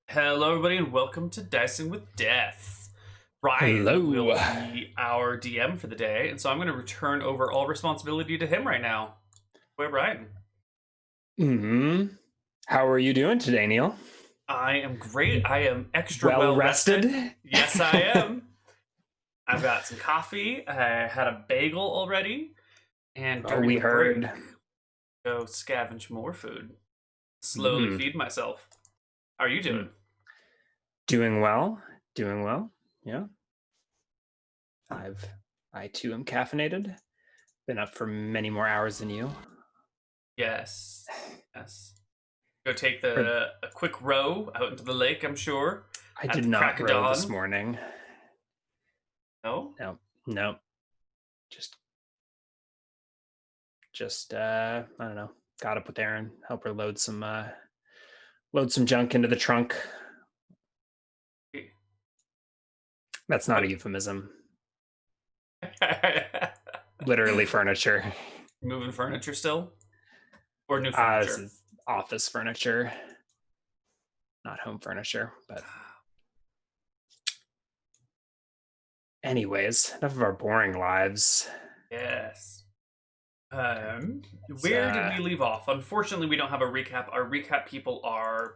Hello, everybody, and welcome to Dicing with Death. Ryan Hello. will be our DM for the day, and so I'm going to return over all responsibility to him right now. Wait, Ryan. How are you doing today, Neal? I am great. I am extra Well rested. rested? Yes, I am. I've got some coffee. I had a bagel already, and Oh, during we the heard. break, go scavenge more food. Slowly Mm, feed myself. How are you doing? Doing well. Doing well. Yeah. I too am caffeinated. Been up for many more hours than you. Yes. Yes. Go take For, a quick row out into the lake, I'm sure, I at did the crack not of row this dawn. morning. No? No, no. Just I don't know. Got up with Erin, help her load some junk into the trunk. That's not a euphemism. Literally furniture. Moving furniture still? Or new This furniture? is office furniture, not home furniture. But anyways, enough of our boring lives. Yes. It's, Where did we leave off? Unfortunately, we don't have a recap. Our recap people are,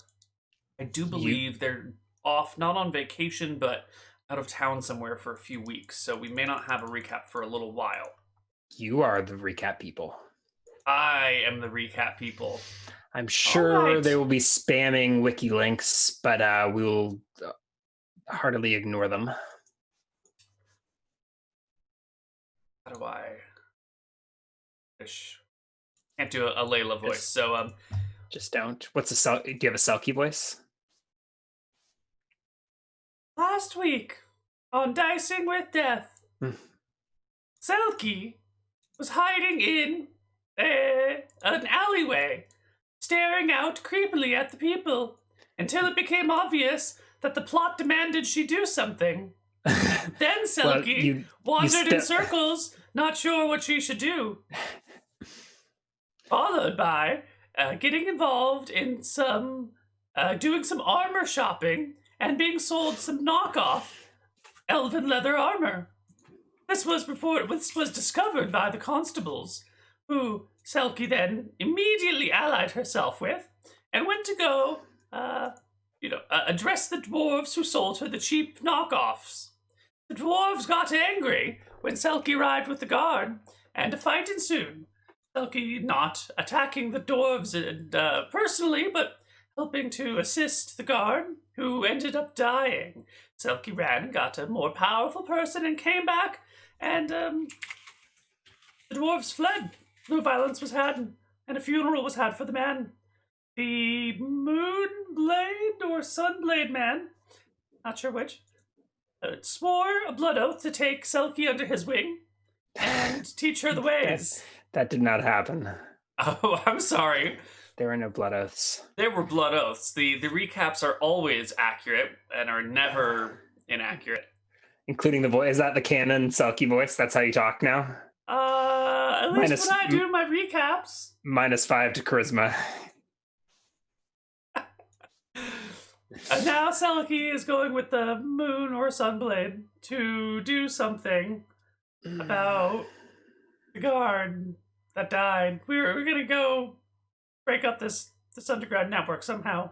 I do you believe they're off, not on vacation, but out of town somewhere for a few weeks. So we may not have a recap for a little while. you are the recap people. I am the recap people. I'm sure right. they will be spamming wiki links, but we will heartily ignore them. How do I? Can't do a Layla voice. So Just don't. Do you have a Selkie voice? last week on Dicing with Death, Hmm. Selkie was hiding in an alleyway, staring out creepily at the people until it became obvious that the plot demanded she do something. Then Well, Selkie wandered in circles, not sure what she should do. Followed by getting involved in doing some armor shopping and being sold some knockoff elven leather armor. This was discovered by the constables, who Selkie then immediately allied herself with, and went to go, address the dwarves who sold her the cheap knockoffs. The dwarves got angry when Selkie arrived with the guard, and a fight ensued. Selkie not attacking the dwarves personally, but helping to assist the guard, who ended up dying. Selkie ran and got a more powerful person and came back, and the dwarves fled. No violence was had, and a funeral was had for the man. The Moonblade or Sunblade man, not sure which, swore a blood oath to take Selkie under his wing and teach her the ways. That did not happen. Oh, I'm sorry. There were no blood oaths. There were blood oaths. The recaps are always accurate and are never inaccurate. Including the voice. Is that the canon Selkie voice? That's how you talk now? At least when I do my recaps. -5 to charisma. And now Selkie is going with the Moon or Sunblade to do something about the guard that died. We're gonna go break up this underground network somehow.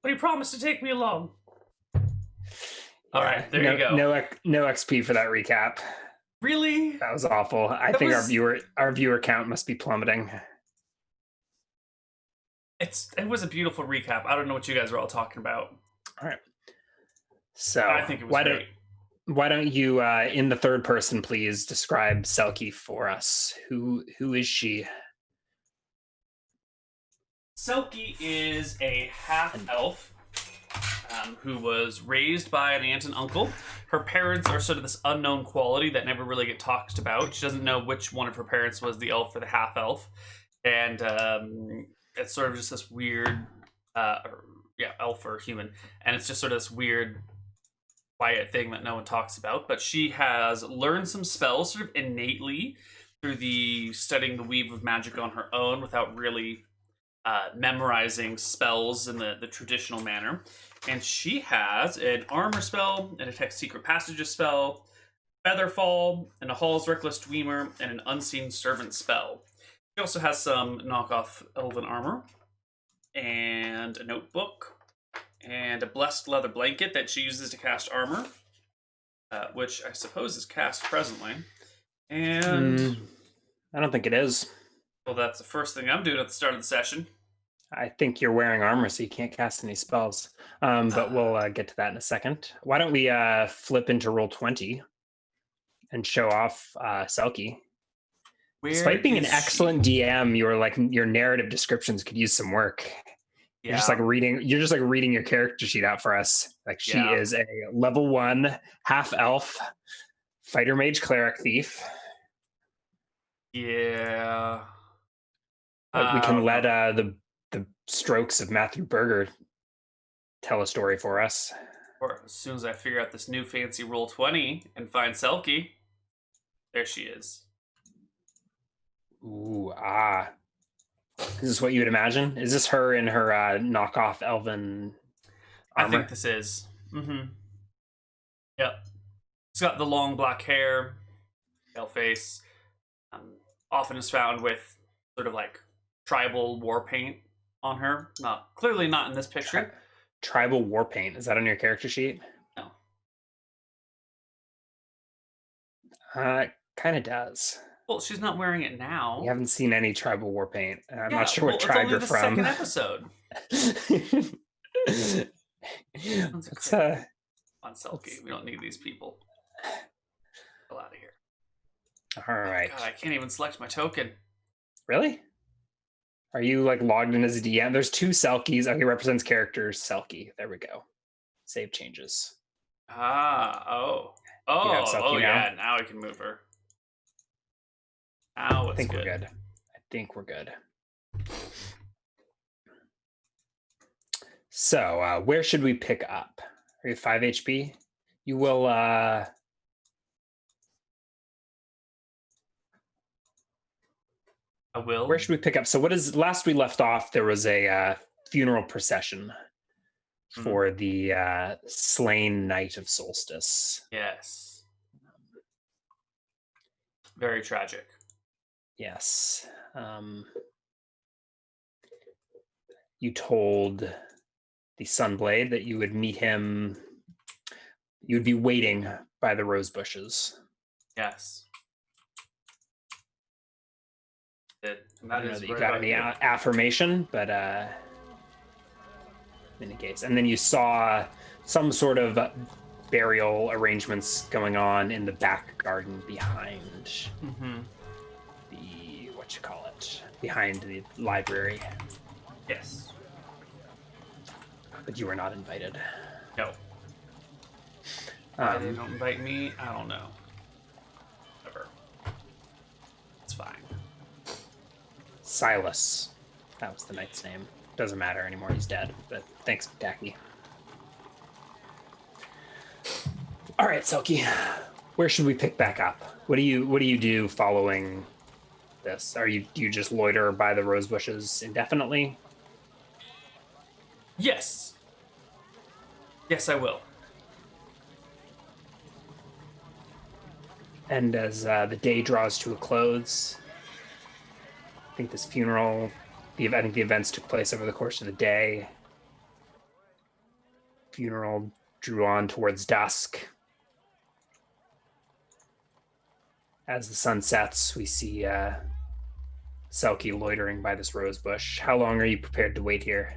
But he promised to take me along. All right, there you go. No XP for that recap. Really? That was awful. I think our viewer count must be plummeting. It was a beautiful recap. I don't know what you guys are all talking about. All right. So I think it was great. Why don't you, in the third person, please describe Selkie for us? Who is she? Selkie is a half-elf who was raised by an aunt and uncle. Her parents are sort of this unknown quality that never really get talked about. She doesn't know which one of her parents was the elf or the half-elf. And it's sort of just this weird, elf or human. And it's just sort of this weird quiet thing that no one talks about, but she has learned some spells sort of innately through the studying the weave of magic on her own without really memorizing spells in the traditional manner. And she has an armor spell, a detect secret passages spell, Featherfall, and a Hall's Reckless Dreamer, and an Unseen Servant spell. She also has some knockoff elven armor, and a notebook, and a blessed leather blanket that she uses to cast armor, which I suppose is cast presently. And I don't think it is. well, that's the first thing I'm doing at the start of the session. I think you're wearing armor, so you can't cast any spells. But we'll get to that in a second. Why don't we flip into roll 20 and show off Selkie? Despite being an excellent DM, your narrative descriptions could use some work. Yeah. You're just like reading your character sheet out for us. Like she is a level 1 half elf fighter mage cleric thief. Yeah. But we can let the strokes of Matthew Berger tell a story for us. Or as soon as I figure out this new fancy roll 20 and find Selkie, there she is. Ooh, Is this what you would imagine? Is this her in her knockoff elven armor? I think this is. Mm-hmm. Yep. She's got the long black hair, pale face. Often is found with sort of like tribal war paint on her. Clearly not in this picture. Tribal war paint. Is that on your character sheet? No. Kind of does. Well, she's not wearing it now. You haven't seen any tribal war paint. I'm not sure what tribe you're from. It's only the second episode. Let's, on Selkie. We don't need these people. Get out of here. All right. God, I can't even select my token. Really? Are you like logged in as a DM? There's 2 Selkies. Okay, represents characters. Selkie. There we go. Save changes. Oh, yeah. Now I can move her. Now I think we're good. I think we're good. So, where should we pick up? Are you 5 HP? You will. I will. Where should we pick up? So, what is last we left off? There was a funeral procession for the slain knight of Solstace. Yes. Very tragic. Yes. You told the Sunblade that you would meet him. You would be waiting by the rose bushes. Yes. I don't know that you got any affirmation, but in any case. And then you saw some sort of burial arrangements going on in the back garden behind behind the library. Yes. But you were not invited. No. Why they don't invite me, I don't know. Whatever. It's fine. Silas. That was the knight's name. Doesn't matter anymore, he's dead. But thanks, Dacky. All right, Selkie. Where should we pick back up? What do you do following this? Do you just loiter by the rose bushes indefinitely? Yes. Yes, I will. And as the day draws to a close, I think this funeral, the events took place over the course of the day. Funeral drew on towards dusk. As the sun sets, we see Selkie loitering by this rose bush. How long are you prepared to wait here?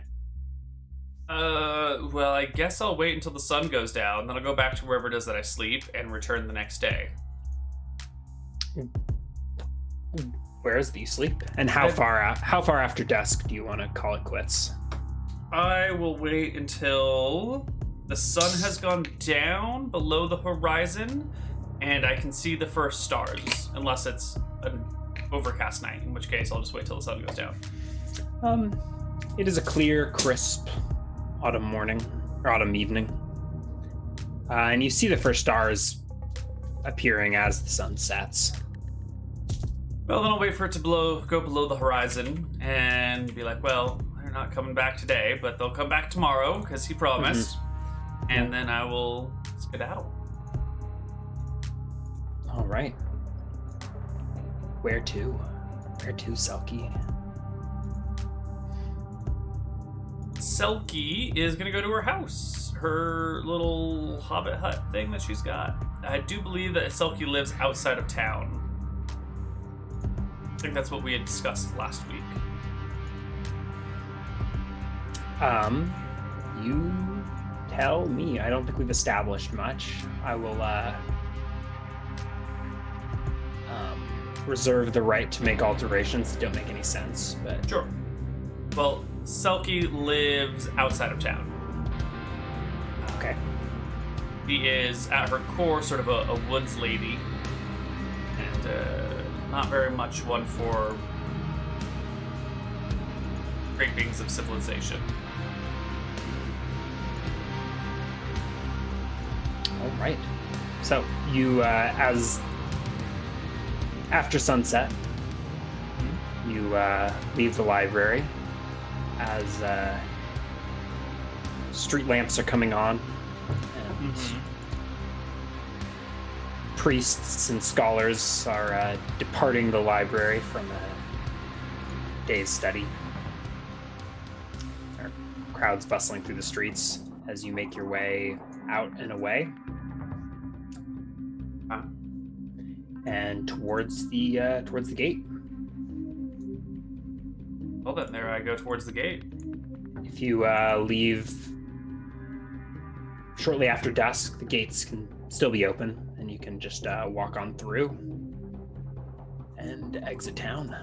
Well, I guess I'll wait until the sun goes down, then I'll go back to wherever it is that I sleep and return the next day. Where is it that you sleep? And how far after dusk do you want to call it quits? I will wait until the sun has gone down below the horizon and I can see the first stars, unless it's an overcast night, in which case I'll just wait till the sun goes down. It is a clear, crisp autumn morning, or autumn evening. And you see the first stars appearing as the sun sets. Well, then I'll wait for it to go below the horizon and be like, well, they're not coming back today, but they'll come back tomorrow because he promised. And then I will skedaddle. All right. Where to? Where to, Selkie? Selkie is going to go to her house, her little hobbit hut thing that she's got. I do believe that Selkie lives outside of town. I think that's what we had discussed last week. You tell me. I don't think we've established much. I will reserve the right to make alterations that don't make any sense. But Sure. Well, Selkie lives outside of town. Okay. She is, at her core, sort of a woods lady. And not very much one for scrapings of civilization. All right. So you, after sunset, you leave the library as street lamps are coming on, and priests and scholars are departing the library from a day's study. There are crowds bustling through the streets as you make your way out and away. And towards the gate. Well, then there I go towards the gate. If you leave shortly after dusk, the gates can still be open, and you can just walk on through and exit town.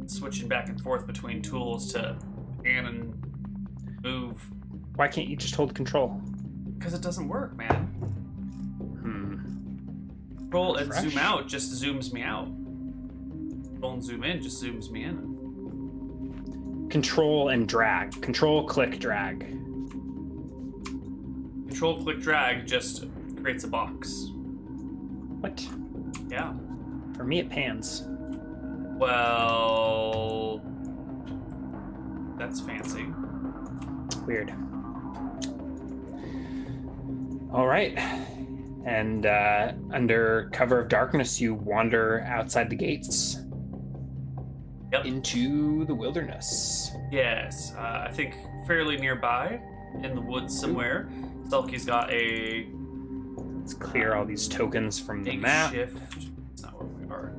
Switching back and forth between tools to pan and move. Why can't you just hold control? Because it doesn't work, man. Control and Fresh. zoom out just zooms me out. Control and zoom in just zooms me in. Control and drag. Control, click, drag. Control, click, drag just creates a box. What? Yeah. For me, it pans. Well, that's fancy. Weird. All right. And under cover of darkness, you wander outside the gates. Yep. Into the wilderness. Yes, I think fairly nearby, in the woods somewhere. Selkie's got a... Let's clear all these tokens from the map. Shift. That's not where we are.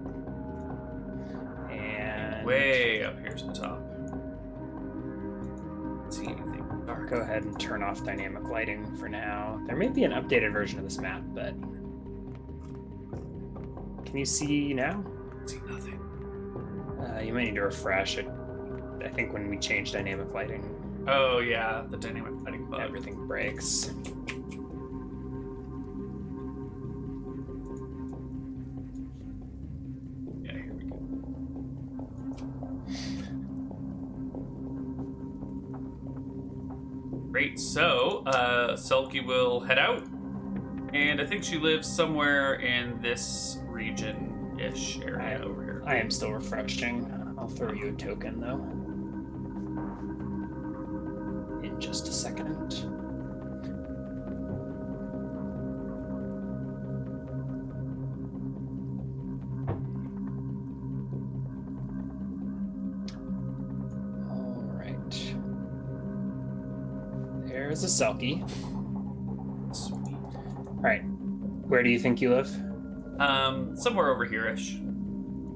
And Way up here's the top. Can't see anything. Dark. go ahead and turn off dynamic lighting for now. There may be an updated version of this map, but can you see now? See nothing. You might need to refresh it. I think when we change dynamic lighting, Oh yeah, the dynamic lighting bug. everything breaks. Yeah, here we go. Great. So, Selkie will head out, and I think she lives somewhere in this region-ish area over here. I am still refreshing. I'll throw you a token though. In just a second. All right. There's a Selkie. Sweet. All right. Where do you think you live? Somewhere over here-ish.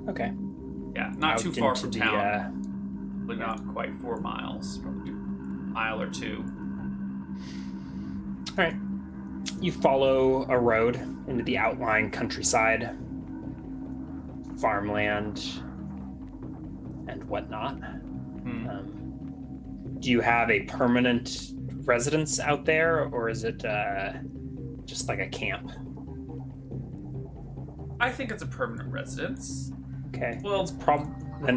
Okay. Yeah, not Out too far into from the, town. But not quite 4 miles. Probably a mile or two. All right. You follow a road into the outlying countryside, farmland, and whatnot. Do you have a permanent residence out there, or is it just like a camp? I think it's a permanent residence. Okay. Well, it's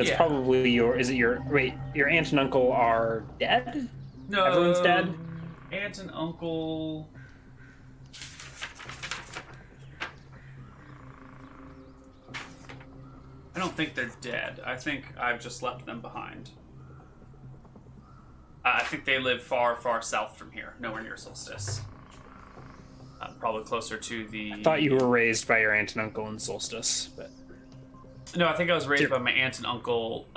yeah. probably your. Is it your? Wait, your aunt and uncle are dead? No, Everyone's dead? Aunt and uncle. I don't think they're dead. I think I've just left them behind. I think they live far, far south from here, nowhere near Solstice. Probably closer to the... I thought you were raised by your aunt and uncle in Solstice, but... No, I think I was raised by my aunt and uncle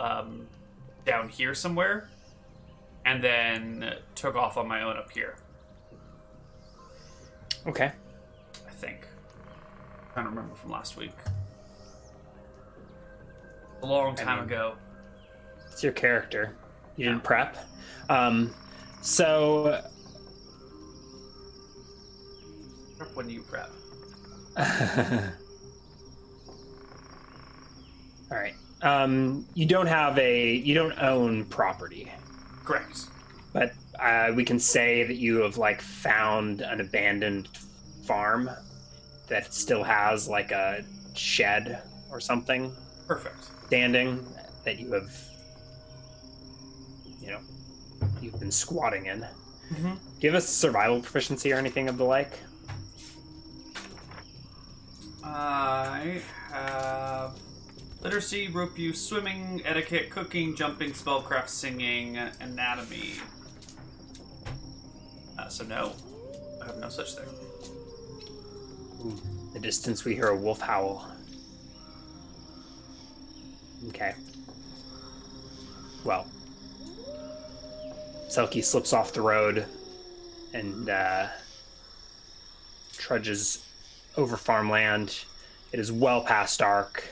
down here somewhere, and then took off on my own up here. Okay. I think. I don't remember from last week. A long time ago. It's your character. You didn't prep. So... Prep when you prep. All right. You don't own property. Correct. But we can say that you have like found an abandoned farm that still has like a shed or something. Perfect. Standing that you have, you've been squatting in. Mm-hmm. Give us survival proficiency or anything of the like. I have literacy, rope use, swimming, etiquette, cooking, jumping, spellcraft, singing, anatomy. So no, I have no such thing. Ooh, in the distance we hear a wolf howl. Okay. Well, Selkie slips off the road and trudges over farmland. It is well past dark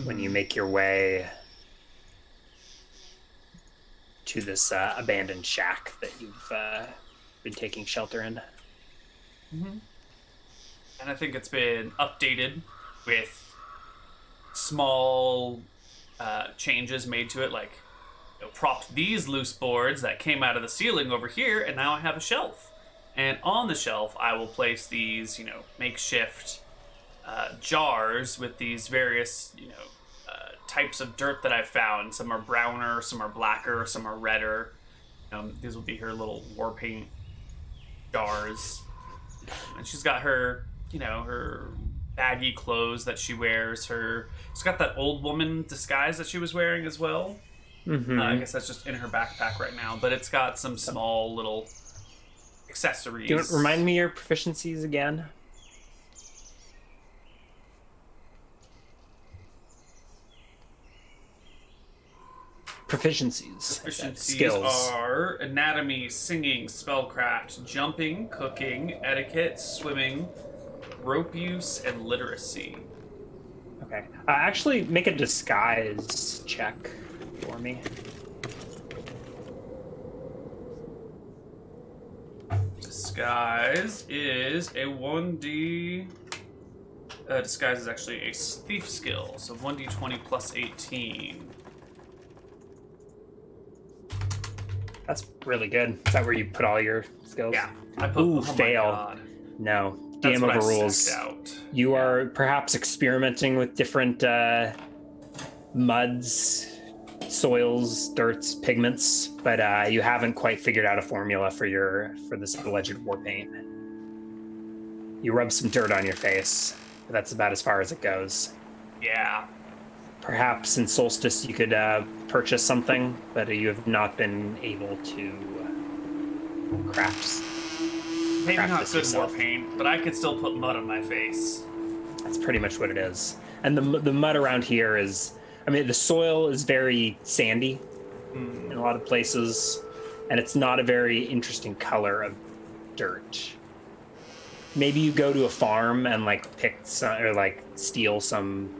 when you make your way to this abandoned shack that you've been taking shelter in. Mm-hmm. And I think it's been updated with small changes made to it, like propped these loose boards that came out of the ceiling over here, and now I have a shelf. And on the shelf, I will place these, makeshift jars with these various, types of dirt that I've found. Some are browner, some are blacker, some are redder. These will be her little war paint jars. And she's got her, her baggy clothes that she wears. She's got that old woman disguise that she was wearing as well. Mm-hmm. I guess that's just in her backpack right now, but it's got some small little accessories. Do you remind me your proficiencies again? Proficiencies Skills are anatomy, singing, spellcraft, jumping, cooking, etiquette, swimming, rope use, and literacy. Okay. Actually, make a disguise check for me. Disguise is a 1d... disguise is actually a thief skill, so 1d20 plus 18. That's really good. Is that where you put all your skills? Yeah. I put, Ooh, oh fail. My God. No. That's DM what overrules. I out. You are perhaps experimenting with different muds, soils, dirts, pigments, but you haven't quite figured out a formula for this alleged war paint. You rub some dirt on your face, but that's about as far as it goes. Yeah. Perhaps in Solstice you could purchase something, but you have not been able to craft. Maybe not good yourself. war paint, but I could still put mud on my face. That's pretty much what it is. And the mud around here is, the soil is very sandy in a lot of places, and it's not a very interesting color of dirt. Maybe you go to a farm and pick some, or steal some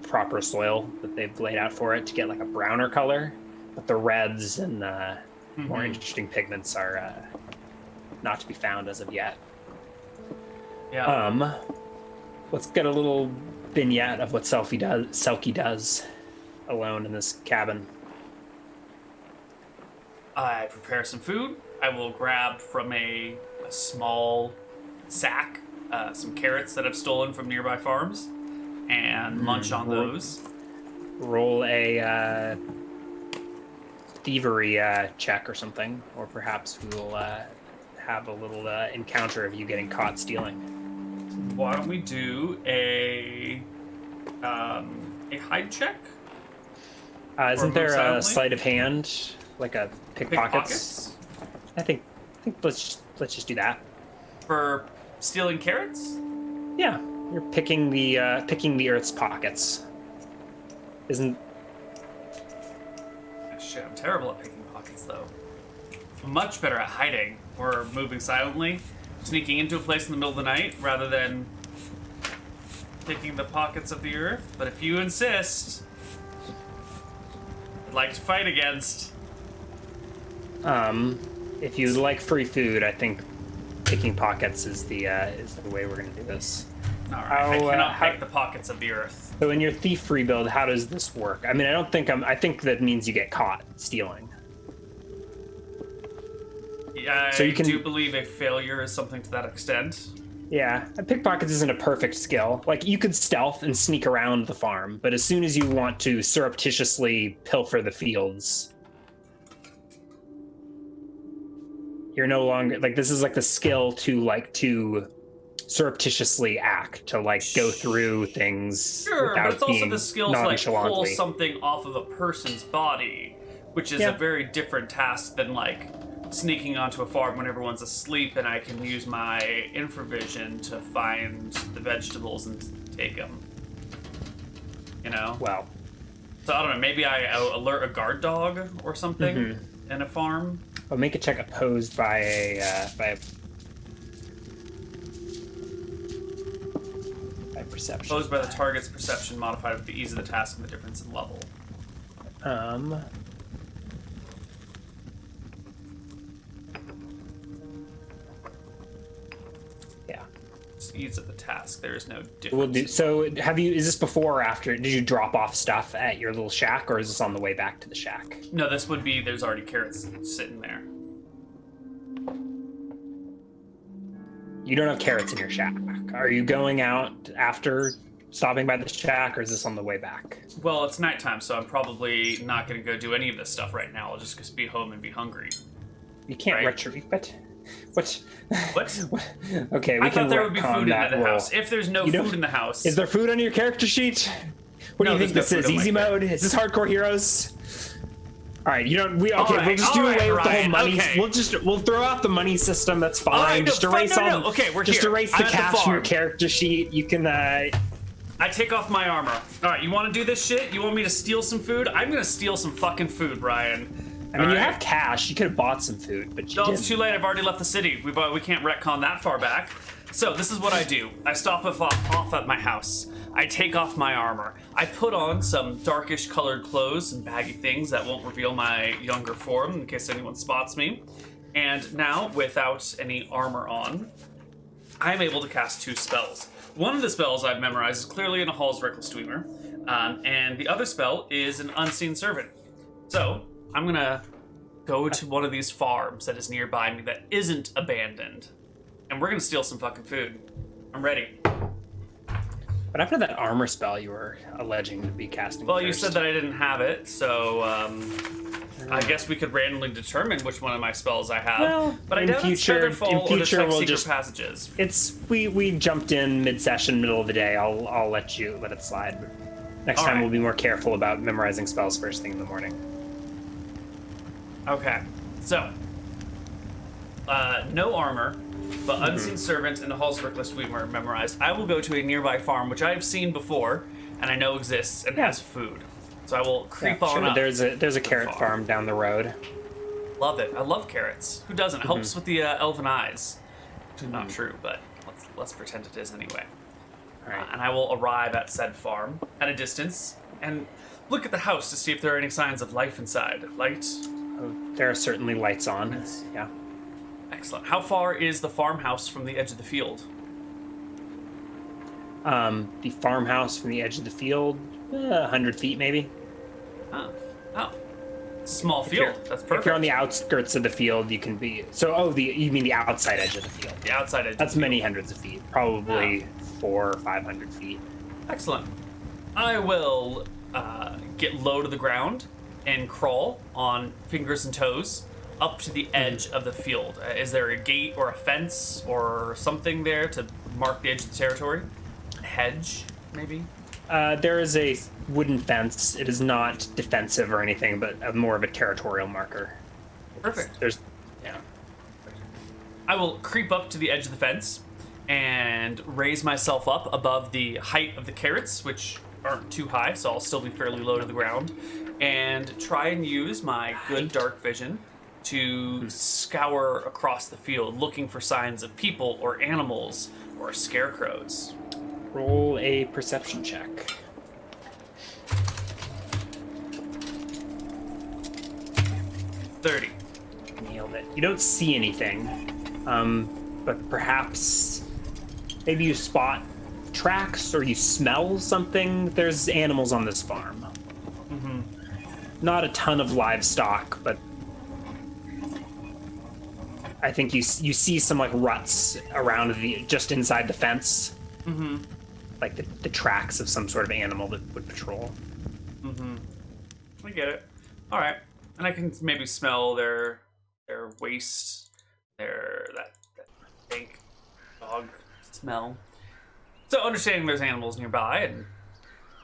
proper soil that they've laid out for it to get a browner color, but the reds and the more interesting pigments are not to be found as of yet. Yeah. Let's get a little vignette of what Selkie does alone in this cabin. I prepare some food. I will grab from a small sack some carrots that I've stolen from nearby farms and munch on those. Roll a thievery check or something, or perhaps we will have a little encounter of you getting caught stealing. Why don't we do a hide check? Isn't there a sleight of hand, like a pickpockets? I think let's just do that. For stealing carrots? Yeah, you're picking the earth's pockets. Isn't? Shit, I'm terrible at picking pockets though. I'm much better at hiding or moving silently, sneaking into a place in the middle of the night rather than picking the pockets of the earth. But if you insist, I'd like to fight against. If you'd like free food, I think picking pockets is the way we're gonna do this. All right, I cannot pick the pockets of the earth. So in your thief rebuild, how does this work? I mean, I think that means you get caught stealing. I do believe a failure is something to that extent. Yeah, pickpockets isn't a perfect skill. Like, you could stealth and sneak around the farm, but as soon as you want to surreptitiously pilfer the fields, you're no longer, like, this is like the skill to surreptitiously act, to like go through things sure, without but it's also being the skill to like pull nonchalantly. something off of a person's body, which is a very different task than like sneaking onto a farm when everyone's asleep and I can use my infravision to find the vegetables and take them. You know? Well, so I don't know, maybe I alert a guard dog or something in a farm. I'll make a check opposed by a perception. Opposed by the target's perception modified with the ease of the task and the difference in level. Yeah. Just ease of the task. There is no difference. We'll do. So, is this before or after? Did you drop off stuff at your little shack, or is this on the way back to the shack? No, this would be. There's already carrots sitting there. You don't have carrots in your shack. Are you going out after stopping by the shack, or is this on the way back? Well, it's nighttime, so I'm probably not going to go do any of this stuff right now. I'll just be home and be hungry. You can't retreat, but what? Okay, I thought there would be food in the house. If there's no food in the house, is there food on your character sheet? What do you think this is? Easy mode? Is this hardcore heroes? All right, we'll just do away with the whole money. Okay. We'll throw out the money system. That's fine. Right, just erase erase the cash from your character sheet. You can. I take off my armor. All right, you want to do this shit? You want me to steal some food? I'm gonna steal some fucking food, Brian. I mean, you have cash. You could have bought some food, but you didn't. It's too late. I've already left the city. We can't retcon that far back. So this is what I do. I stop off at my house. I take off my armor. I put on some darkish colored clothes and baggy things that won't reveal my younger form in case anyone spots me. And now, without any armor on, I'm able to cast 2 spells. One of the spells I've memorized is clearly in a Hall's Reckless Dwemer, and the other spell is an Unseen Servant. So, I'm gonna go to one of these farms that is nearby me that isn't abandoned, and we're gonna steal some fucking food. I'm ready. But after that armor spell you were alleging to be casting Well, first. you said that I didn't have it, so I guess we could randomly determine which one of my spells I have. Well, but I doubt it's Featherfall or Detect Secret Passages. We jumped in mid-session, middle of the day. I'll let it slide. But next time we'll be more careful about memorizing spells first thing in the morning. Okay, so no armor, but Unseen Servant and the Hall's Reckless Dwemer memorized. I will go to a nearby farm, which I have seen before, and I know exists and has food. So I will creep on up. There's a carrot farm down the road. Love it. I love carrots. Who doesn't? Helps with the elven eyes. Not true, but let's pretend it is anyway. All right. And I will arrive at said farm at a distance and look at the house to see if there are any signs of life inside. Light? Oh, there are certainly lights on. Yes. Yeah. Excellent. How far is the farmhouse from the edge of the field? The farmhouse from the edge of the field, 100 feet maybe. Oh. Small field. That's perfect. If you're on the outskirts of the field, you can be. So, you mean the outside edge of the field? The outside edge. That's many hundreds of feet. Probably 400 or 500 feet. Excellent. I will get low to the ground and crawl on fingers and toes up to the edge of the field. Is there a gate or a fence or something there to mark the edge of the territory? A hedge, maybe? There is a wooden fence. It is not defensive or anything, but more of a territorial marker. Perfect. Yeah. I will creep up to the edge of the fence and raise myself up above the height of the carrots, which aren't too high, so I'll still be fairly low to the ground, and try and use my good dark vision to scour across the field looking for signs of people or animals or scarecrows. Roll a perception check. 30. Nailed it. You don't see anything, but perhaps maybe you spot tracks or you smell something. There's animals on this farm. Mm-hmm. Not a ton of livestock, but I think you see some like ruts around just inside the fence. Mm-hmm. Like the tracks of some sort of animal that would patrol. Mm-hmm. I get it. All right, and I can maybe smell their waste, that dank dog smell. So understanding there's animals nearby, and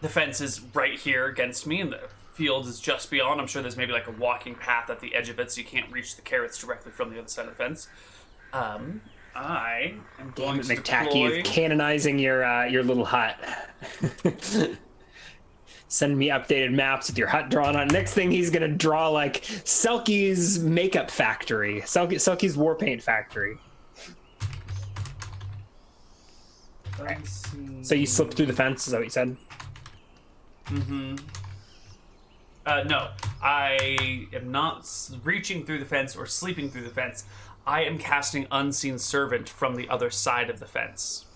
the fence is right here against me, and the field is just beyond. I'm sure there's maybe like a walking path at the edge of it, so you can't reach the carrots directly from the other side of the fence. I am going to McTacky is canonizing your little hut. Send me updated maps with your hut drawn on. Next thing he's gonna draw like Selkie's makeup factory, Selkie's war paint factory. Right. So you slip through the fence, is that what you said? Mm-hmm. No, I am not reaching through the fence or sleeping through the fence. I am casting Unseen Servant from the other side of the fence.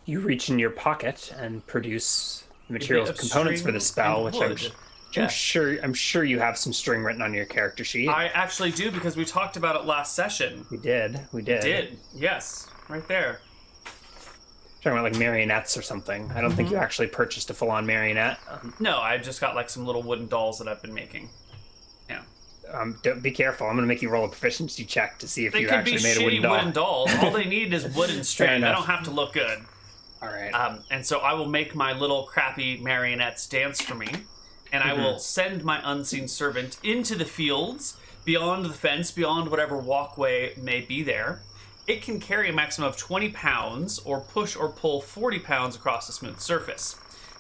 You reach in your pocket and produce the materials components for the spell, which I'm sure you have some string written on your character sheet. I actually do, because we talked about it last session. We did. Yes, right there. Talking about like marionettes or something. I don't think you actually purchased a full-on marionette. No, I just got like some little wooden dolls that I've been making. Yeah. Be careful. I'm going to make you roll a proficiency check to see if you actually made a wooden doll. Wooden dolls. All they need is wooden string. I don't have to look good. All right. And so I will make my little crappy marionettes dance for me, and I will send my Unseen Servant into the fields, beyond the fence, beyond whatever walkway may be there. It can carry a maximum of 20 pounds, or push or pull 40 pounds across a smooth surface.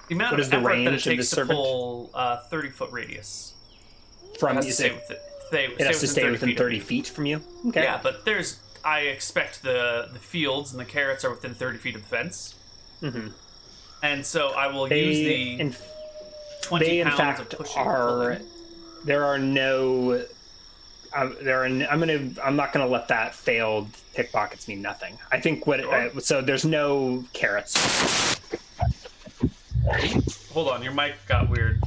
The amount of effort that it takes to pull 30-foot radius. From it has to stay within 30 feet from you? Okay. Yeah, but I expect the fields and the carrots are within 30 feet of the fence. Mm-hmm. And so I will use the 20 pounds of pushing and pulling. There are no... I'm not gonna let that failed pickpockets mean nothing. I think so there's no carrots. Hold on, your mic got weird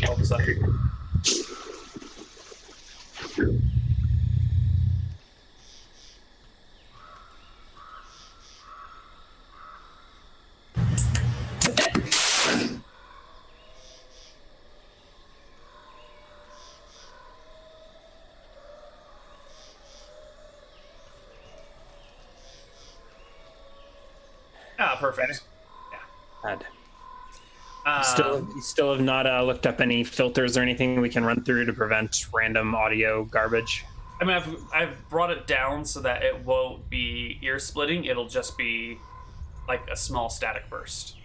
all of a sudden. Perfect. Yeah. You still have not looked up any filters or anything we can run through to prevent random audio garbage? I mean, I've brought it down so that it won't be ear splitting. It'll just be like a small static burst,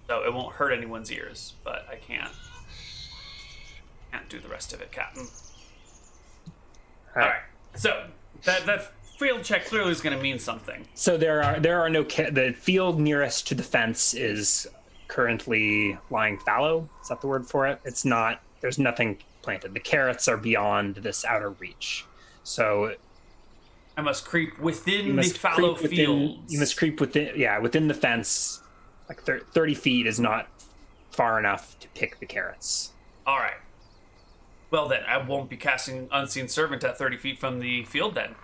so it won't hurt anyone's ears. But I can't do the rest of it, Captain. All right. So that field check clearly is going to mean something. So there are no the field nearest to the fence is currently lying fallow. Is that the word for it? It's not. There's nothing planted. The carrots are beyond this outer reach. So I must creep within the fallow fields. You must creep within the fence. Like 30 feet is not far enough to pick the carrots. All right. Well then, I won't be casting Unseen Servant at 30 feet from the field then.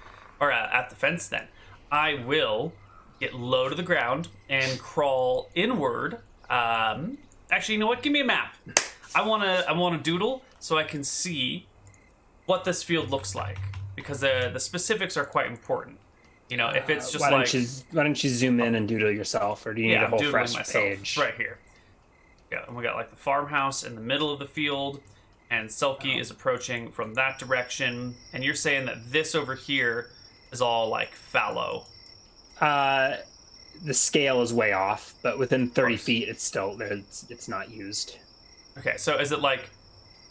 Or at the fence then. I will get low to the ground and crawl inward. Actually, you know what? Give me a map. I wanna doodle so I can see what this field looks like, because the specifics are quite important. If it's just why don't you zoom in and doodle yourself, or do you need a whole fresh page? It's right here. Yeah, and we got like the farmhouse in the middle of the field, and Selkie is approaching from that direction. And you're saying that this over here is all like fallow. The scale is way off, but within 30 feet, it's it's not used. Okay, so is it like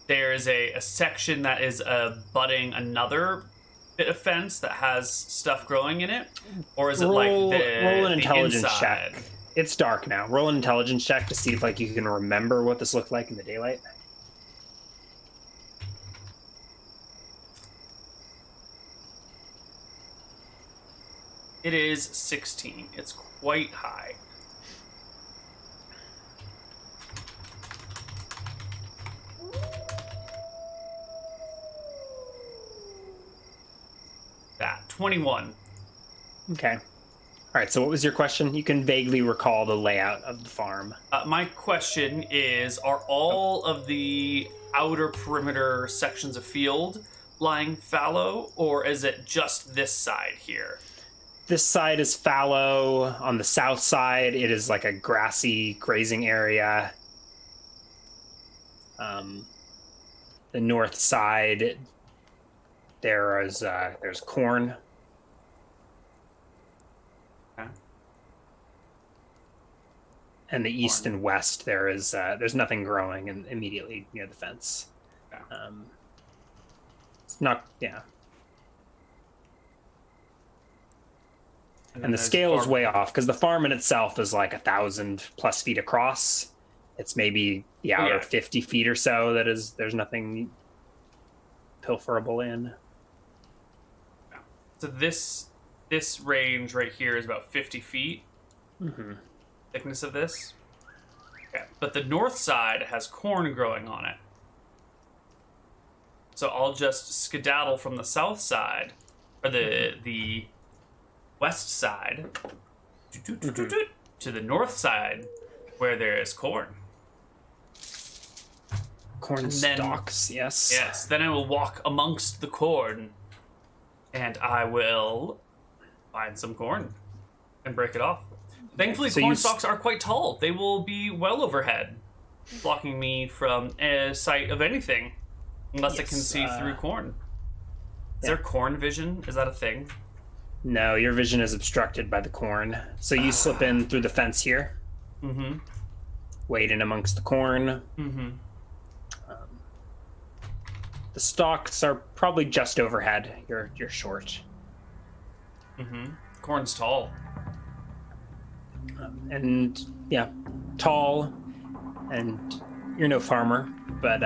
there's a section that is abutting another bit of fence that has stuff growing in it, or is it roll an the intelligence inside? check? It's dark now. Roll an intelligence check to see if you can remember what this looked like in the daylight. It is 16. It's quite high. That 21. Okay. All right. So what was your question? You can vaguely recall the layout of the farm. My question is, are all of the outer perimeter sections of field lying fallow, or is it just this side here? This side is fallow. On the south side, it is like a grassy grazing area. The north side, there's corn. Okay. And the east and west, there's nothing growing immediately near the fence. Okay. It's not, yeah. And the scale is way off, because the farm in itself is like 1,000+ feet across. It's maybe the outer 50 feet or so there's nothing pilferable in. So this range right here is about 50 feet. Mm-hmm. Thickness of this. Okay. But the north side has corn growing on it. So I'll just skedaddle from the south side, or the west side, to the north side, where there is corn. Corn stalks, yes. Yes, then I will walk amongst the corn, and I will find some corn and break it off. Thankfully, corn stalks are quite tall. They will be well overhead, blocking me from a sight of anything, unless I can see through corn. Is there corn vision? Is that a thing? No, your vision is obstructed by the corn. So you slip in through the fence here. Mm-hmm. Wade in amongst the corn. Mm-hmm. The stalks are probably just overhead. You're short. Mm-hmm. Corn's tall. And yeah, tall. And you're no farmer, but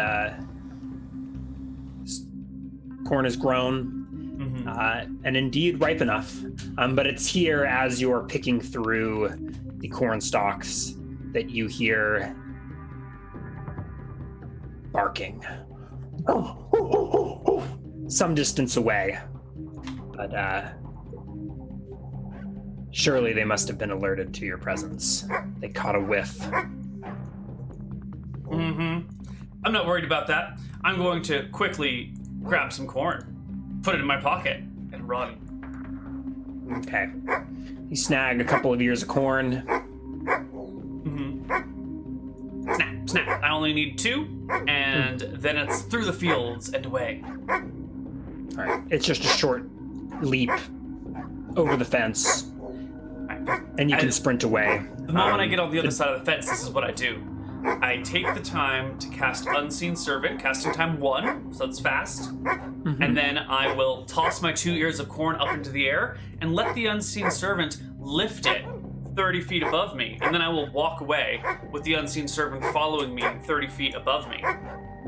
corn is grown. And indeed ripe enough. But it's here as you're picking through the corn stalks that you hear barking. Some distance away. But surely they must have been alerted to your presence. They caught a whiff. Mm-hmm. I'm not worried about that. I'm going to quickly grab some corn, put it in my pocket, and run. Okay. You snag a couple of ears of corn. Mm-hmm. Snap, snap. I only need 2, and then it's through the fields and away. All right. It's just a short leap over the fence, and you can sprint away. The moment I get on the other side of the fence, this is what I do. I take the time to cast Unseen Servant, casting time 1, so it's fast. Mm-hmm. And then I will toss my 2 ears of corn up into the air and let the Unseen Servant lift it 30 feet above me. And then I will walk away with the Unseen Servant following me 30 feet above me.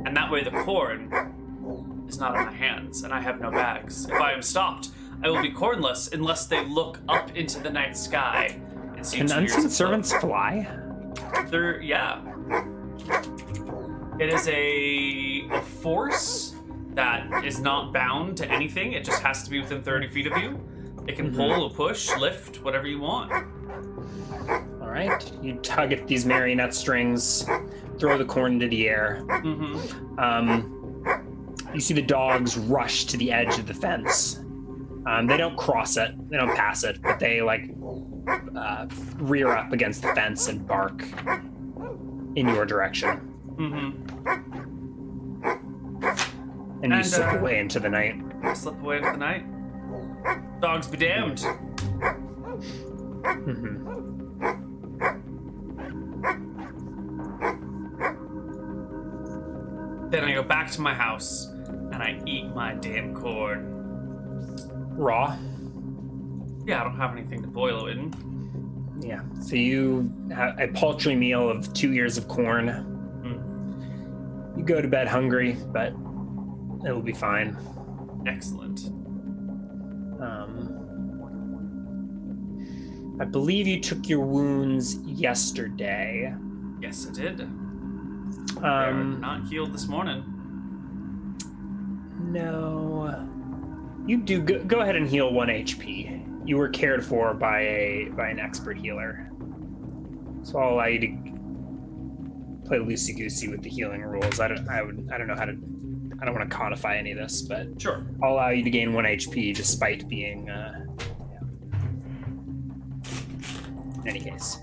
And that way the corn is not in my hands and I have no bags. If I am stopped, I will be cornless unless they look up into the night sky and see 2 ears of Unseen Servants fly? Yeah. It is a force that is not bound to anything. It just has to be within 30 feet of you. It can pull, push, lift, whatever you want. All right. You tug at these marionette strings, throw the corn into the air. You see the dogs rush to the edge of the fence. They don't cross it, they don't pass it, but they rear up against the fence and bark in your direction. And you slip away into the night. Slip away into the night. Dogs be damned. Then I go back to my house and I eat my damn corn. Raw? Yeah, I don't have anything to boil it in. Yeah. So you have a paltry meal of 2 ears of corn. You go to bed hungry, but it'll be fine. Excellent. I believe you took your wounds yesterday. Yes, I did. They're not healed this morning. No. You do go ahead and heal 1 HP. You were cared for by an expert healer. So I'll allow you to play loosey-goosey with the healing rules. I don't want to codify any of this, but sure. I'll allow you to gain 1 HP despite being in any case.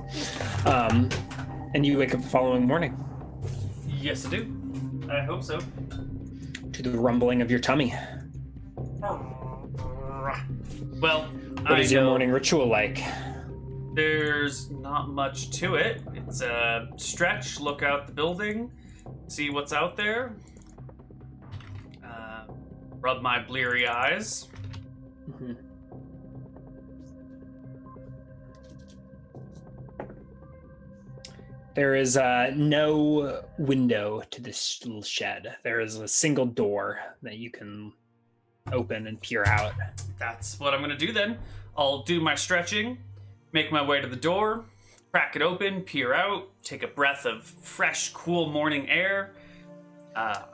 And you wake up the following morning. Yes, I do. I hope so. To the rumbling of your tummy. Well, what is your morning ritual like? There's not much to it. It's a stretch, look out the building, see what's out there, rub my bleary eyes. There is no window to this little shed. There is a single door that you can open and peer out. That's what I'm going to do then. I'll do my stretching, make my way to the door, crack it open, peer out, take a breath of fresh, cool morning air,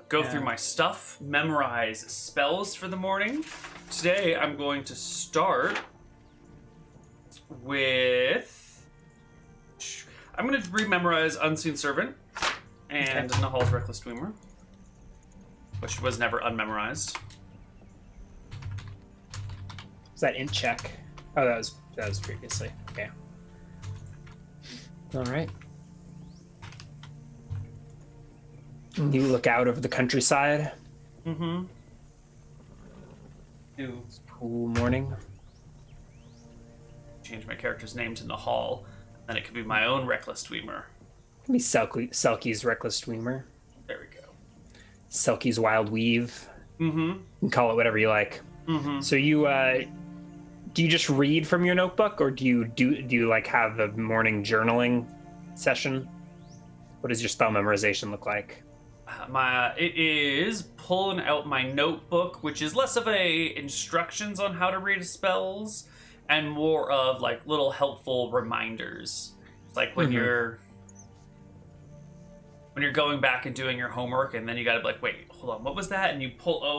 go through my stuff, memorize spells for the morning. Today I'm going to start with... I'm going to rememorize Unseen Servant and Nahal's Reckless Dreamer, which was never unmemorized. Was that int check? Oh, that was previously. Okay. All right. You look out over the countryside. It's cool morning. Change my character's name to Nahal, then it could be my own Reckless Dreamer. It can be Selkie's Reckless Dreamer. There we go. Selkie's Wild Weave. You can call it whatever you like. So you do you just read from your notebook, or do you like have a morning journaling session? What does your spell memorization look like? It is pulling out my notebook, which is less of a instructions on how to read spells and more of like little helpful reminders. It's like when you're going back and doing your homework, and then you gotta be like, wait, hold on, what was that? And you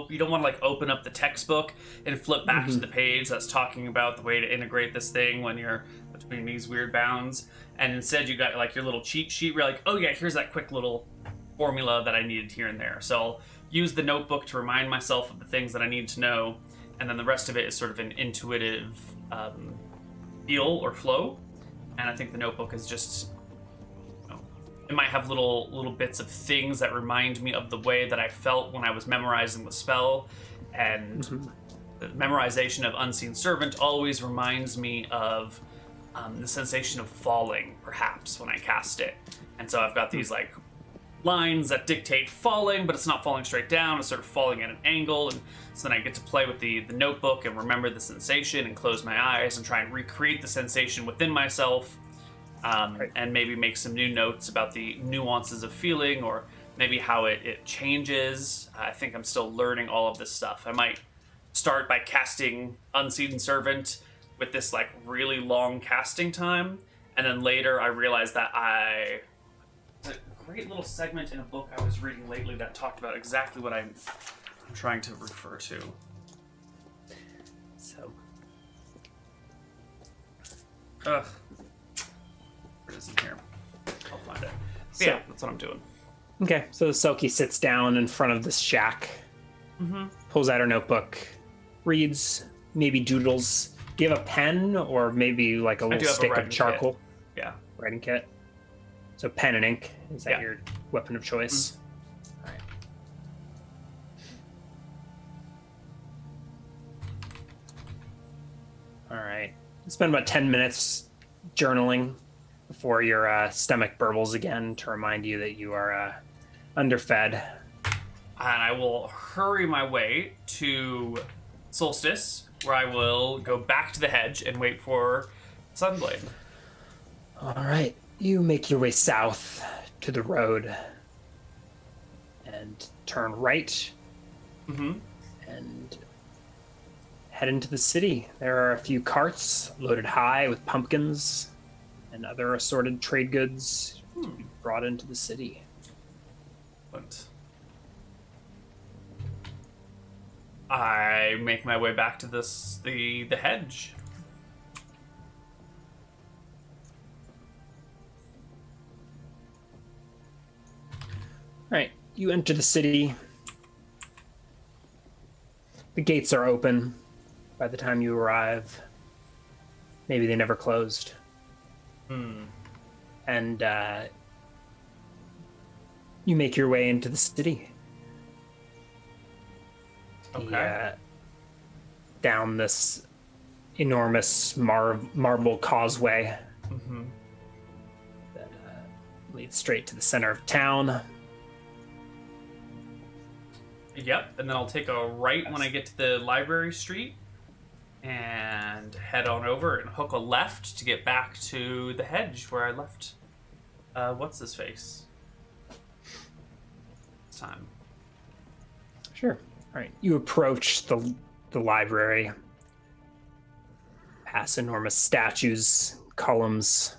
you don't want to like open up the textbook and flip back to the page that's talking about the way to integrate this thing when you're between these weird bounds. And instead you got like your little cheat sheet where you're like, oh yeah, here's that quick little formula that I needed here and there. So I'll use the notebook to remind myself of the things that I need to know, and then the rest of it is sort of an intuitive feel or flow. And I think the notebook is just, it might have little bits of things that remind me of the way that I felt when I was memorizing the spell, and the memorization of Unseen Servant always reminds me of the sensation of falling, perhaps, when I cast it. And so I've got these like lines that dictate falling, but it's not falling straight down, it's sort of falling at an angle. And so then I get to play with the notebook and remember the sensation and close my eyes and try and recreate the sensation within myself, and maybe make some new notes about the nuances of feeling, or maybe how it changes. I think I'm still learning all of this stuff. I might start by casting Unseen Servant with this like really long casting time, and then later I realized that there's a great little segment in a book I was reading lately that talked about exactly what I'm trying to refer to. So, Ugh. is in here. I'll find it. So, yeah, that's what I'm doing. Okay, so Selkie sits down in front of this shack, pulls out her notebook, reads, maybe doodles. Do you have a pen or maybe like a little stick of charcoal? Kit. Yeah. Writing kit. So pen and ink, is that your weapon of choice? All right. All right. Spend about 10 minutes journaling before your stomach burbles again to remind you that you are underfed. And I will hurry my way to Solstace, where I will go back to the hedge and wait for Sunblade. All right. You make your way south to the road and turn right and head into the city. There are a few carts loaded high with pumpkins and other assorted trade goods to be brought into the city. I make my way back to the hedge. All right, you enter the city. The gates are open by the time you arrive. Maybe they never closed. And you make your way into the city. Okay. Down this enormous marble causeway that leads straight to the center of town. Yep, and then I'll take a right when I get to the library street and head on over and hook a left to get back to the hedge where I left. What's his face? This time. Sure. All right. You approach the library, past enormous statues, columns,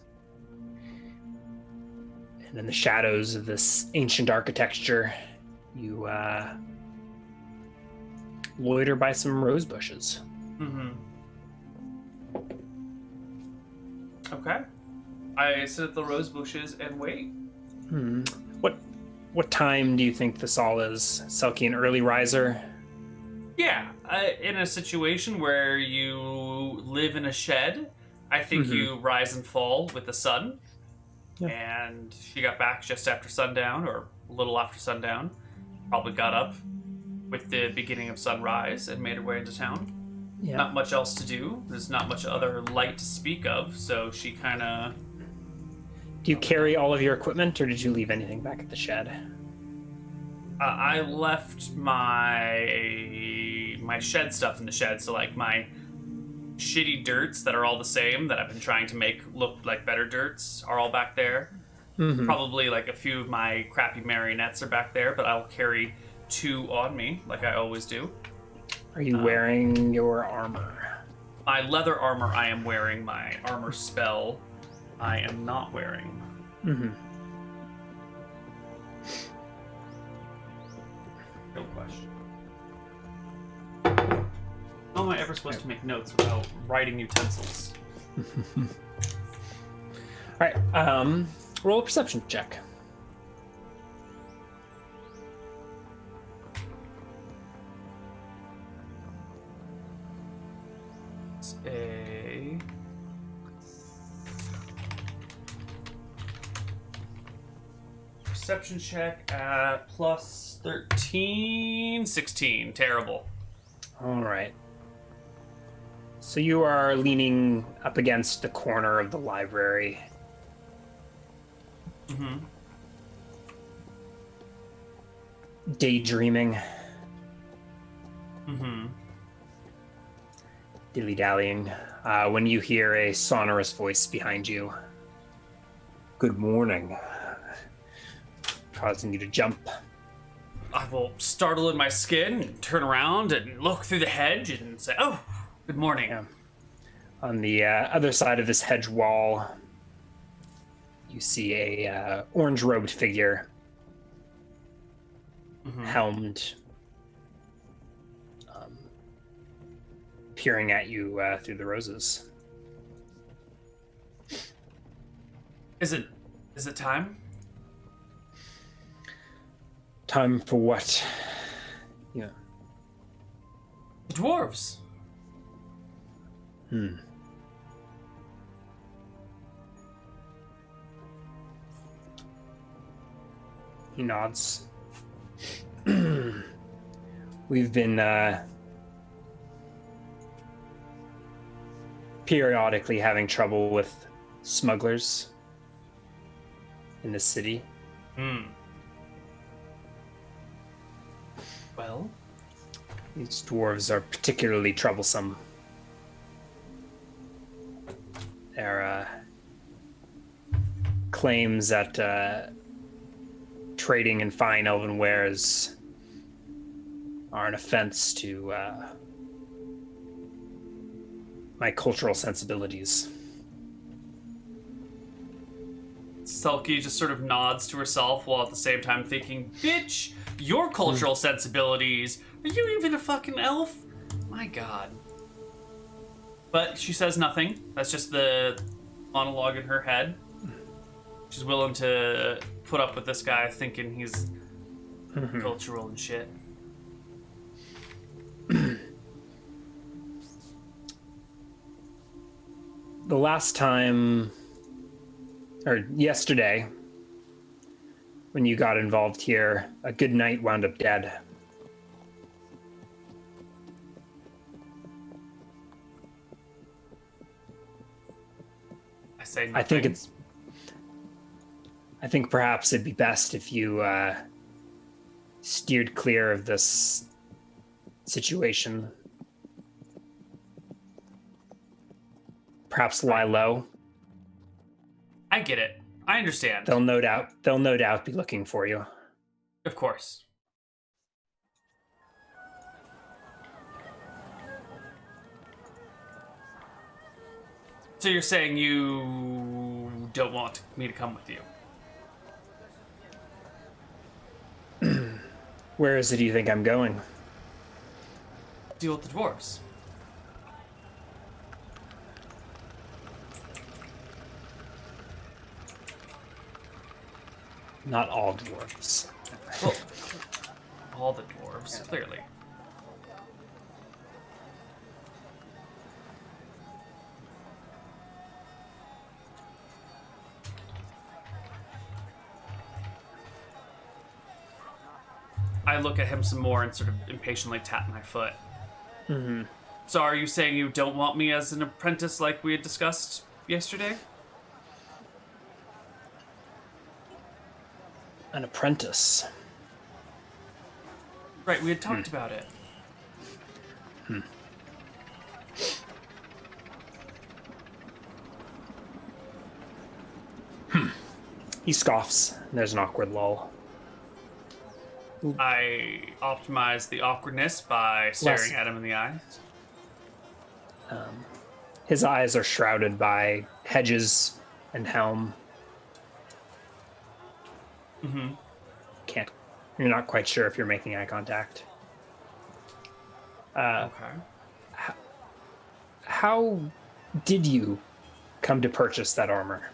and in the shadows of this ancient architecture, you loiter by some rose bushes. Okay. I sit at the rose bushes and wait. What time do you think this all is? Selkie, an early riser? Yeah, in a situation where you live in a shed, I think you rise and fall with the sun. Yeah. And she got back just after sundown, or a little after sundown. Probably got up with the beginning of sunrise and made her way into town. Yeah. Not much else to do. There's not much other light to speak of, so she kind of... Do you carry all of your equipment, or did you leave anything back at the shed? I left my shed stuff in the shed, so like my shitty dirts that are all the same that I've been trying to make look like better dirts are all back there. Probably like a few of my crappy marionettes are back there, but I'll carry 2 on me like I always do. Are you wearing your armor? My leather armor I am wearing. My armor spell I am not wearing. No question. How am I ever supposed to make notes without writing utensils? All right, roll a perception check. It's a... perception check at plus 13, 16. Terrible. All right. So you are leaning up against the corner of the library. Daydreaming. Dilly-dallying. When you hear a sonorous voice behind you. Good morning. Causing you to jump. I will startle in my skin and turn around and look through the hedge and say, oh, good morning. Yeah. On the other side of this hedge wall, you see a orange-robed figure, helmed, peering at you through the roses. Is it time? Time for what? Yeah. The dwarves. He nods. We've been periodically having trouble with smugglers in the city. Well, These dwarves are particularly troublesome. Their claims that trading in fine elven wares are an offense to my cultural sensibilities. Selkie just sort of nods to herself while at the same time thinking, bitch, your cultural sensibilities. Are you even a fucking elf? My god. But she says nothing. That's just the monologue in her head. She's willing to put up with this guy thinking he's cultural and shit. The last time, or yesterday, when you got involved here, a good knight wound up dead. I say nothing. I think perhaps it'd be best if you steered clear of this situation. Perhaps lie low. I get it. I understand. They'll no doubt be looking for you. Of course. So you're saying you don't want me to come with you? Where is it you think I'm going? Deal with the dwarves. Not all dwarves. Well, all the dwarves, clearly. I look at him some more and sort of impatiently tap my foot. Mm-hmm. So are you saying you don't want me as an apprentice like we had discussed yesterday? An apprentice. Right, we had talked about it. He scoffs. There's an awkward lull. I optimize the awkwardness by staring at him in the eyes. His eyes are shrouded by hedges and helm. Mm-hmm. You're not quite sure if you're making eye contact. Okay. How did you come to purchase that armor?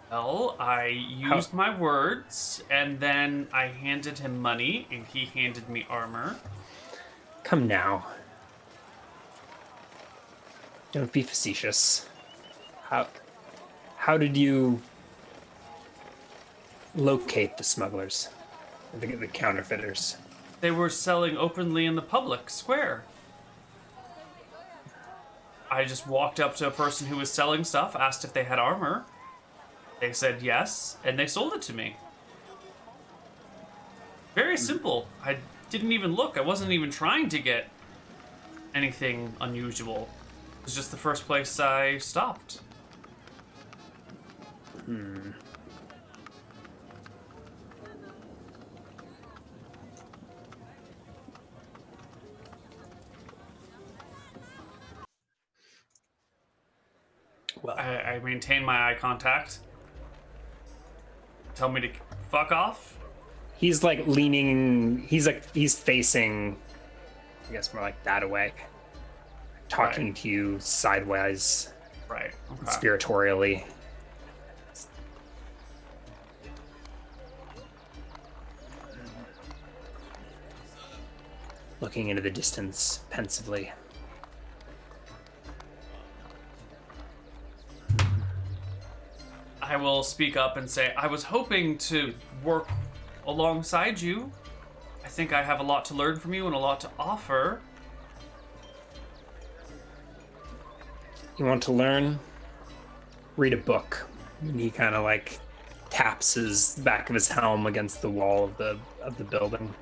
Well, I used my words, and then I handed him money, and he handed me armor. Come now. Don't be facetious. How did you locate the smugglers? The counterfeiters? They were selling openly in the public square. I just walked up to a person who was selling stuff, asked if they had armor. They said yes, and they sold it to me. Very simple. I didn't even look. I wasn't even trying to get anything unusual. It was just the first place I stopped. Well, I maintain my eye contact. Tell me to fuck off. he's like leaning. He's facing, I guess, more like that away, talking Right. to you sideways. Right. Okay. conspiratorially. Looking into the distance pensively. I will speak up and say, I was hoping to work alongside you. I think I have a lot to learn from you and a lot to offer. You want to learn? Read a book. And he kind of like taps his back of his helm against the wall of the building.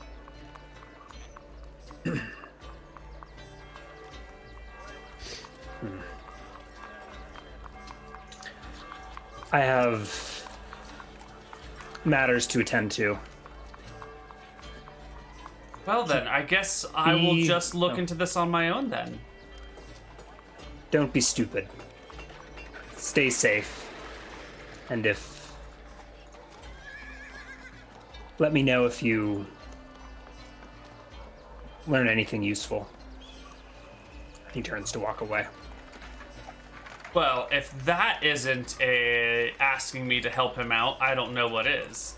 I have matters to attend to. Well then, I guess I will just look into this on my own then. Don't be stupid. Stay safe. And let me know if you learn anything useful. He turns to walk away. Well, if that isn't asking me to help him out, I don't know what is.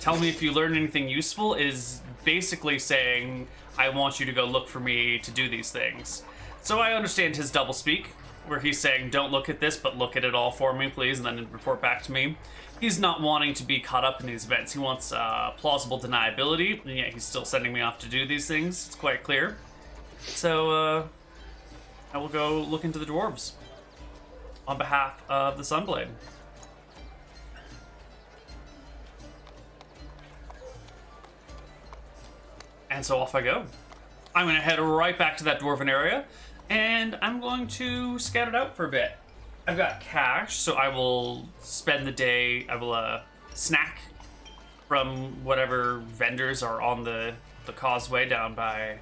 Tell me if you learn anything useful is basically saying, I want you to go look for me to do these things. So I understand his doublespeak, where he's saying, don't look at this, but look at it all for me, please, and then report back to me. He's not wanting to be caught up in these events. He wants plausible deniability, and yet he's still sending me off to do these things. It's quite clear. So I will go look into the dwarves on behalf of the Sunblade. And so off I go. I'm going to head right back to that dwarven area, and I'm going to scout it out for a bit. I've got cash, so I will spend the day, I will snack from whatever vendors are on the causeway down by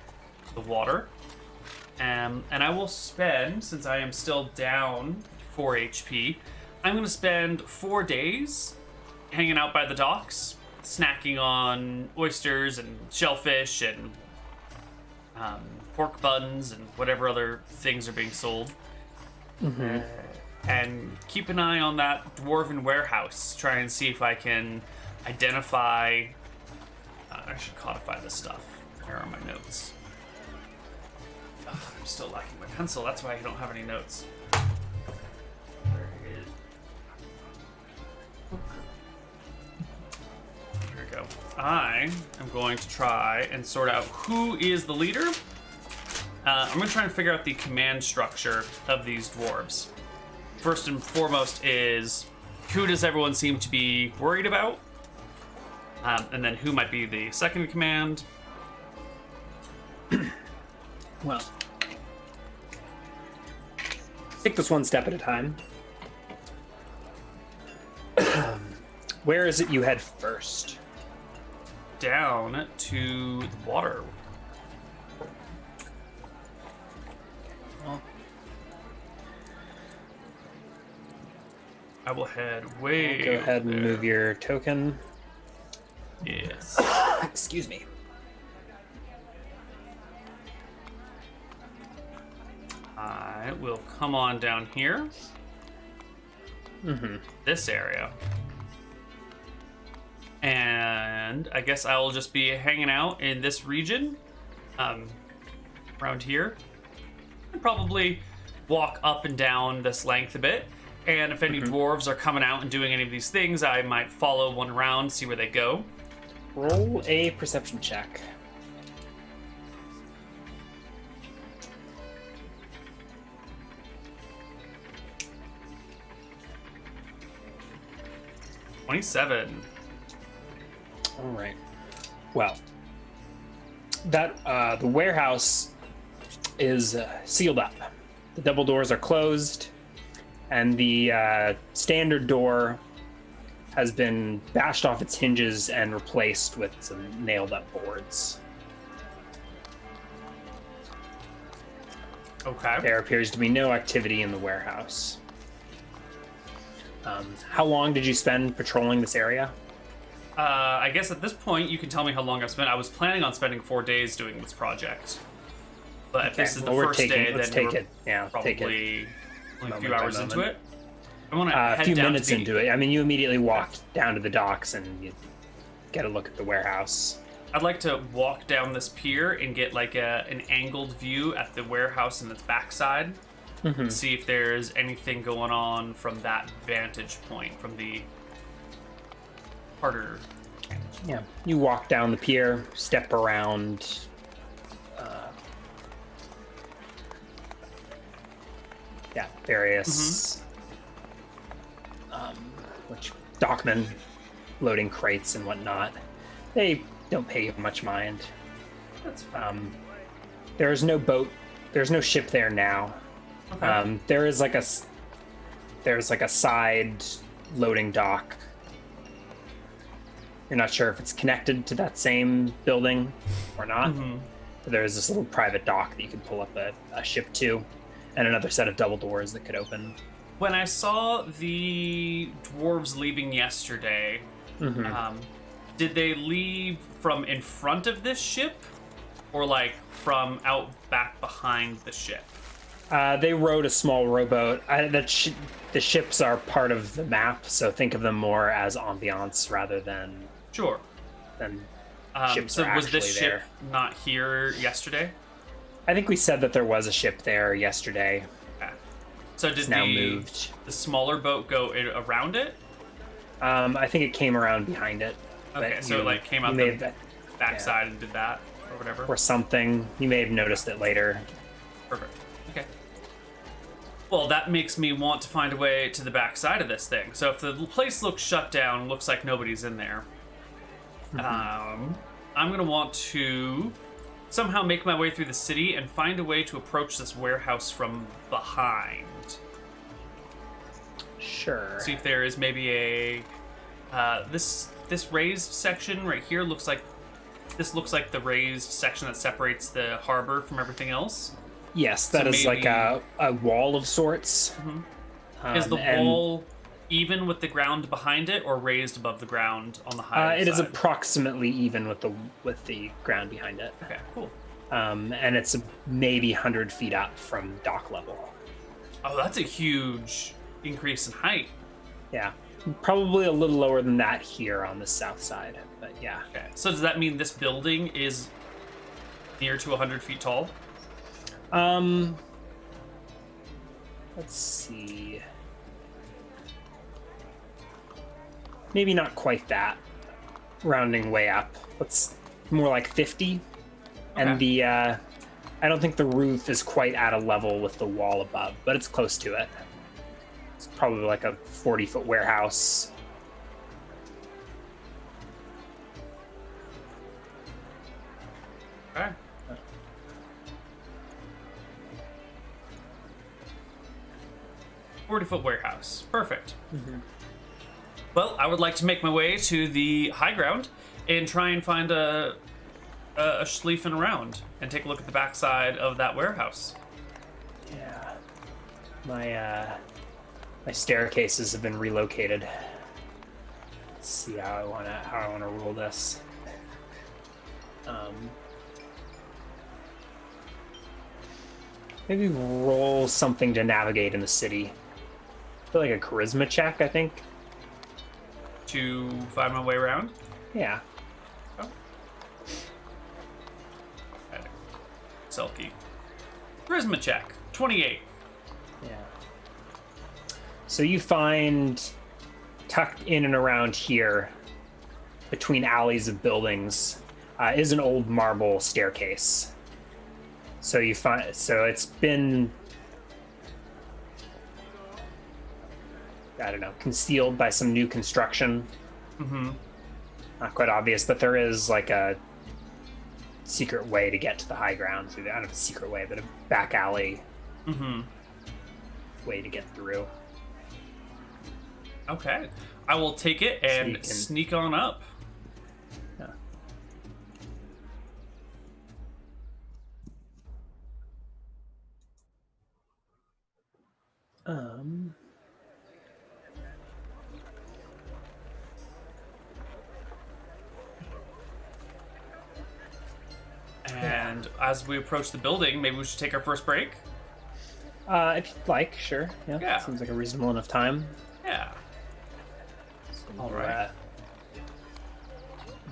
the water. And I will spend, since I am still down 4 HP, I'm going to spend 4 days hanging out by the docks, snacking on oysters and shellfish and pork buns and whatever other things are being sold. Mm-hmm. And keep an eye on that dwarven warehouse. Try and see if I can identify... I should codify this stuff. Here are my notes. Ugh, I'm still lacking my pencil. That's why I don't have any notes. Where is... Here we go. I am going to try and sort out who is the leader. I'm going to try and figure out the command structure of these dwarves. First and foremost is, who does everyone seem to be worried about? And then who might be the second in command? Well, take this one step at a time. Where is it you head first? Down to the water. Well, I will head way. go ahead and there. move your token. Yes. Excuse me. I will come on down here. Mm-hmm. This area. And I guess I will just be hanging out in this region. Around here. And probably walk up and down this length a bit. And if any dwarves are coming out and doing any of these things, I might follow one around, see where they go. Roll a perception check. $27. All right. Well, that the warehouse is sealed up. The double doors are closed, and the standard door has been bashed off its hinges and replaced with some nailed-up boards. Okay. There appears to be no activity in the warehouse. How long did you spend patrolling this area? I guess at this point you can tell me how long I've spent. I was planning on spending 4 days doing this project. But if this is the first day, let's then take it. Yeah, probably take it. Only a few moment by hours into moment. it. I want to A head few down minutes to the, into it. I mean, you immediately walked down to the docks and you get a look at the warehouse. I'd like to walk down this pier and get like an angled view at the warehouse and its backside. Mm-hmm. See if there's anything going on from that vantage point, from the harder. Yeah, you walk down the pier, step around. Various which dockmen loading crates and whatnot. They don't pay you much mind. That's fine. There is no boat. There's no ship there now. Okay. There's like a side loading dock. You're not sure if it's connected to that same building or not. But there's this little private dock that you can pull up a ship to, and another set of double doors that could open. When I saw the dwarves leaving yesterday, did they leave from in front of this ship, or like from out back behind the ship? They rowed a small rowboat. The ships are part of the map, so think of them more as ambiance rather than Sure. Ships So are was this actually ship there. not here yesterday? I think we said that there was a ship there yesterday. Okay. So did It's now moved. the smaller boat go around it? I think it came around behind it. Okay, but so it like came out may the have- backside and did that, or whatever. or something. You may have noticed it later. Perfect. Okay. Well, that makes me want to find a way to the backside of this thing. So if the place looks shut down, looks like nobody's in there, I'm gonna want to somehow make my way through the city and find a way to approach this warehouse from behind. Sure. See if there is maybe a this raised section right here looks like the raised section that separates the harbor from everything else. Yes, that So is like maybe- a wall of sorts. Is the and, wall even with the ground behind it, or raised above the ground on the higher It is side? approximately even with the ground behind it. Okay, cool. And it's maybe 100 feet up from dock level. Oh, that's a huge increase in height. Yeah, probably a little lower than that here on the south side, but yeah. Okay, so does that mean this building is near to 100 feet tall? Let's see. Maybe not quite that. Rounding way up. Let's more like 50. Okay. And I don't think the roof is quite at a level with the wall above, but it's close to it. It's probably like a 40-foot warehouse. Okay. $40-foot warehouse. Perfect. Well, I would like to make my way to the high ground and try and find a schleifen around and take a look at the backside of that warehouse. Yeah. My staircases have been relocated. Let's see how I wanna rule this. Maybe roll something to navigate in the city. I feel like a charisma check, I think. To find my way around. Yeah. Oh. Okay. Selkie. Charisma check. 28. Yeah. So you find tucked in and around here, between alleys of buildings, is an old marble staircase. So it's been, I don't know, concealed by some new construction. Not quite obvious, but there is like a secret way to get to the high ground through I don't know if it's a secret way, but a back alley way to get through. Okay. I will take it and you can- sneak on up. Yeah. And as we approach the building, maybe we should take our first break. If you'd like, sure. Yeah. Seems like a reasonable enough time. Yeah. So All right.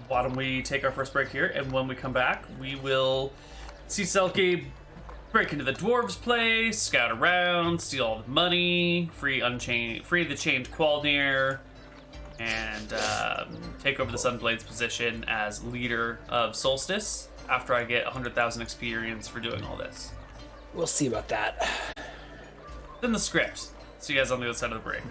Why don't we take our first break here, and when we come back, we will see Selkie break into the dwarves' place, scout around, steal all the money, free the chained Qualnir, and take over the Sunblade's position as leader of Solstace after I get 100,000 experience for doing all this. We'll see about that. Then the script. See you guys on the other side of the break.